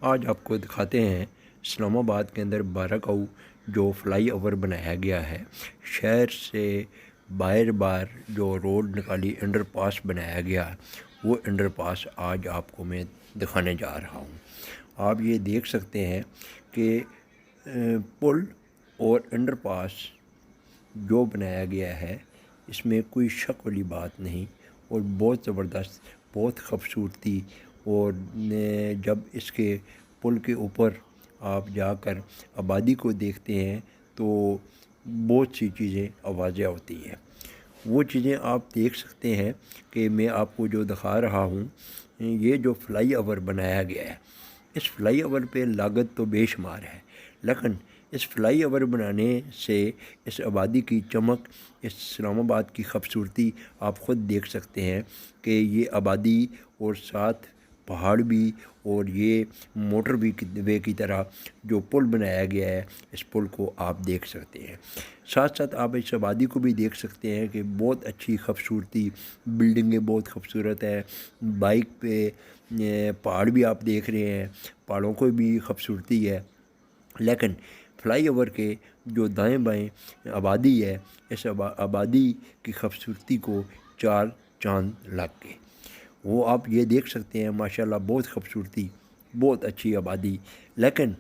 آج آپ کو دکھاتے ہیں اسلام آباد کے اندر بارہ جو فلائی اوور بنایا گیا ہے، شہر سے باہر جو روڈ نکالی انڈر پاس بنایا گیا، وہ انڈر پاس آج آپ کو میں دکھانے جا رہا ہوں۔ آپ یہ دیکھ سکتے ہیں کہ پل اور انڈر پاس جو بنایا گیا ہے اس میں کوئی شک والی بات نہیں، اور بہت زبردست، بہت خوبصورتی، اور جب اس کے پل کے اوپر آپ جا کر آبادی کو دیکھتے ہیں تو بہت سی چیزیں واضح ہوتی ہیں۔ وہ چیزیں آپ دیکھ سکتے ہیں کہ میں آپ کو جو دکھا رہا ہوں، یہ جو فلائی اوور بنایا گیا ہے، اس فلائی اوور پہ لاگت تو بے شمار ہے، لیکن اس فلائی اوور بنانے سے اس آبادی کی چمک، اس اسلام آباد کی خوبصورتی آپ خود دیکھ سکتے ہیں کہ یہ آبادی اور ساتھ پہاڑ بھی، اور یہ موٹر وے کی طرح جو پل بنایا گیا ہے، اس پل کو آپ دیکھ سکتے ہیں۔ ساتھ ساتھ آپ اس آبادی کو بھی دیکھ سکتے ہیں کہ بہت اچھی خوبصورتی، بلڈنگیں بہت خوبصورت ہے، بائک پہ پہاڑ بھی آپ دیکھ رہے ہیں، پہاڑوں کو بھی خوبصورتی ہے، لیکن فلائی اوور کے جو دائیں بائیں آبادی ہے، اس آبادی کی خوبصورتی کو چار چاند لگ گئے۔ وہ آپ یہ دیکھ سکتے ہیں، ماشاءاللہ بہت خوبصورتی، بہت اچھی آبادی، لیکن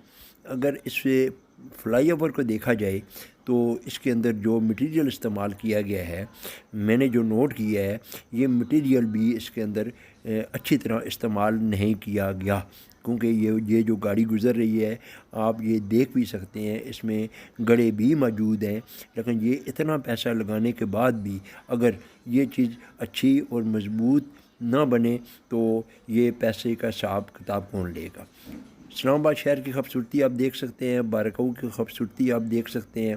اگر اس سے فلائی اوور کو دیکھا جائے تو اس کے اندر جو مٹیریل استعمال کیا گیا ہے، میں نے جو نوٹ کیا ہے، یہ مٹیریل بھی اس کے اندر اچھی طرح استعمال نہیں کیا گیا، کیونکہ یہ جو گاڑی گزر رہی ہے، آپ یہ دیکھ بھی سکتے ہیں اس میں گڑے بھی موجود ہیں، لیکن یہ اتنا پیسہ لگانے کے بعد بھی اگر یہ چیز اچھی اور مضبوط نہ بنے تو یہ پیسے کا حساب کتاب کون لے گا۔ اسلام آباد شہر کی خوبصورتی آپ دیکھ سکتے ہیں، بارہکاؤ کی خوبصورتی آپ دیکھ سکتے ہیں۔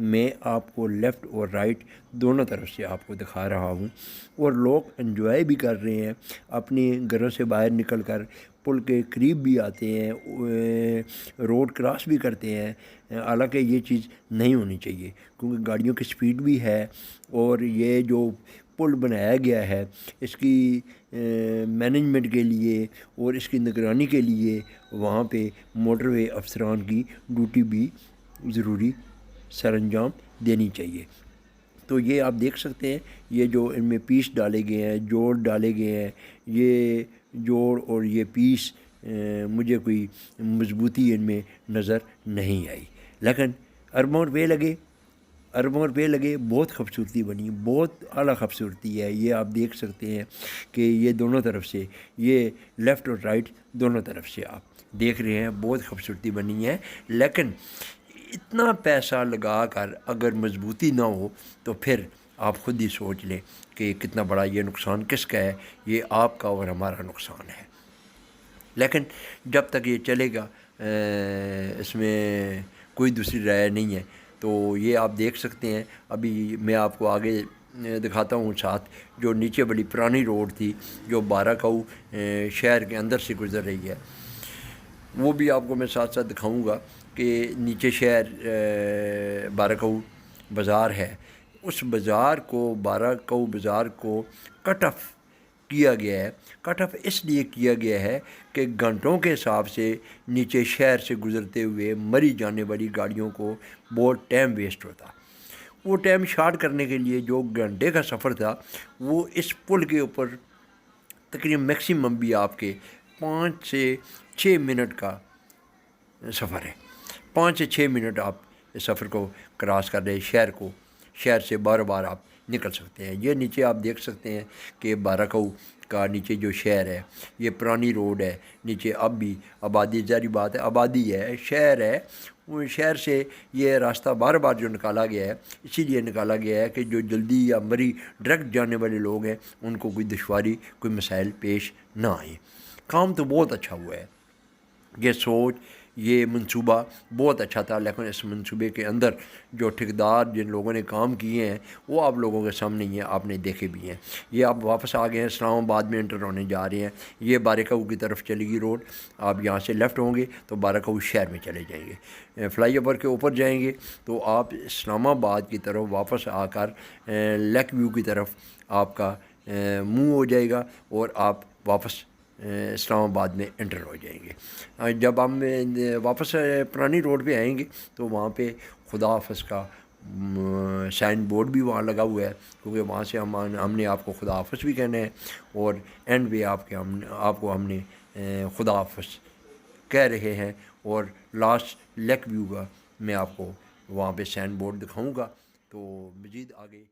میں آپ کو لیفٹ اور رائٹ دونوں طرف سے آپ کو دکھا رہا ہوں، اور لوگ انجوائے بھی کر رہے ہیں، اپنی گھروں سے باہر نکل کر پل کے قریب بھی آتے ہیں، روڈ کراس بھی کرتے ہیں، حالانکہ یہ چیز نہیں ہونی چاہیے، کیونکہ گاڑیوں کی سپیڈ بھی ہے، اور یہ جو پل بنایا گیا ہے اس کی مینجمنٹ کے لیے اور اس کی نگرانی کے لیے وہاں پہ موٹر وے افسران کی ڈیوٹی بھی ضروری سر انجام دینی چاہیے۔ تو یہ آپ دیکھ سکتے ہیں، یہ جو ان میں پیس ڈالے گئے ہیں، جوڑ ڈالے گئے ہیں، یہ جوڑ اور یہ پیس مجھے کوئی مضبوطی ان میں نظر نہیں آئی، لیکن اربوں روپے لگے، بہت خوبصورتی بنی، بہت اعلیٰ خوبصورتی ہے۔ یہ آپ دیکھ سکتے ہیں کہ یہ دونوں طرف سے، یہ لیفٹ اور رائٹ دونوں طرف سے آپ دیکھ رہے ہیں، بہت خوبصورتی بنی ہے، لیکن اتنا پیسہ لگا کر اگر مضبوطی نہ ہو تو پھر آپ خود ہی سوچ لیں کہ کتنا بڑا یہ نقصان کس کا ہے، یہ آپ کا اور ہمارا نقصان ہے۔ لیکن جب تک یہ چلے گا اس میں کوئی دوسری رائے نہیں ہے۔ تو یہ آپ دیکھ سکتے ہیں، ابھی میں آپ کو آگے دکھاتا ہوں، ساتھ جو نیچے بڑی پرانی روڈ تھی جو بارہکاؤ شہر کے اندر سے گزر رہی ہے، وہ بھی آپ کو میں ساتھ ساتھ دکھاؤں گا کہ نیچے شہر بارہکاؤ بازار ہے، اس بازار کو، بارہکاؤ بازار کو کٹ آف کیا گیا ہے۔ کٹ آف اس لیے کیا گیا ہے کہ گھنٹوں کے حساب سے نیچے شہر سے گزرتے ہوئے مری جانے والی گاڑیوں کو بہت ٹائم ویسٹ ہوتا۔ وہ ٹائم شارٹ کرنے کے لیے جو گھنٹے کا سفر تھا، وہ اس پل کے اوپر تقریباً میکسیمم بھی آپ کے 5 سے 6 منٹ کا سفر ہے۔ 5 سے 6 منٹ آپ اس سفر کو کراس کر رہے، شہر سے بار بار آپ نکل سکتے ہیں۔ یہ نیچے آپ دیکھ سکتے ہیں کہ بارہکاؤ کا نیچے جو شہر ہے، یہ پرانی روڈ ہے، نیچے اب بھی آبادی، ظاہری بات ہے، آبادی ہے، شہر ہے، وہ شہر سے یہ راستہ بار بار جو نکالا گیا ہے، اسی لیے نکالا گیا ہے کہ جو جلدی یا مری ڈائریکٹ جانے والے لوگ ہیں ان کو کوئی دشواری، کوئی مسائل پیش نہ آئیں۔ کام تو بہت اچھا ہوا ہے، یہ سوچ، یہ منصوبہ بہت اچھا تھا، لیکن اس منصوبے کے اندر جو ٹھیکیدار جن لوگوں نے کام کیے ہیں وہ آپ لوگوں کے سامنے ہی ہیں، آپ نے دیکھے بھی ہیں۔ یہ آپ واپس آ گئے ہیں، اسلام آباد میں انٹر ہونے جا رہے ہیں، یہ بارہکاؤ کی طرف چلے گی روڈ، آپ یہاں سے لیفٹ ہوں گے تو بارہکاؤ شہر میں چلے جائیں گے، فلائی اوور کے اوپر جائیں گے تو آپ اسلام آباد کی طرف واپس آ کر لیک ویو کی طرف آپ کا منہ ہو جائے گا، اور آپ واپس اسلام آباد میں انٹر ہو جائیں گے۔ جب ہم واپس پرانی روڈ پہ آئیں گے تو وہاں پہ خدا حافظ کا سائن بورڈ بھی وہاں لگا ہوا ہے، کیونکہ وہاں سے ہم نے آپ کو خدا حافظ بھی کہنا ہے، اور اینڈ پہ آپ کو ہم نے خدا حافظ کہہ رہے ہیں۔ اور لاسٹ لیک ویو کا میں آپ کو وہاں پہ سائن بورڈ دکھاؤں گا، تو مزید آگے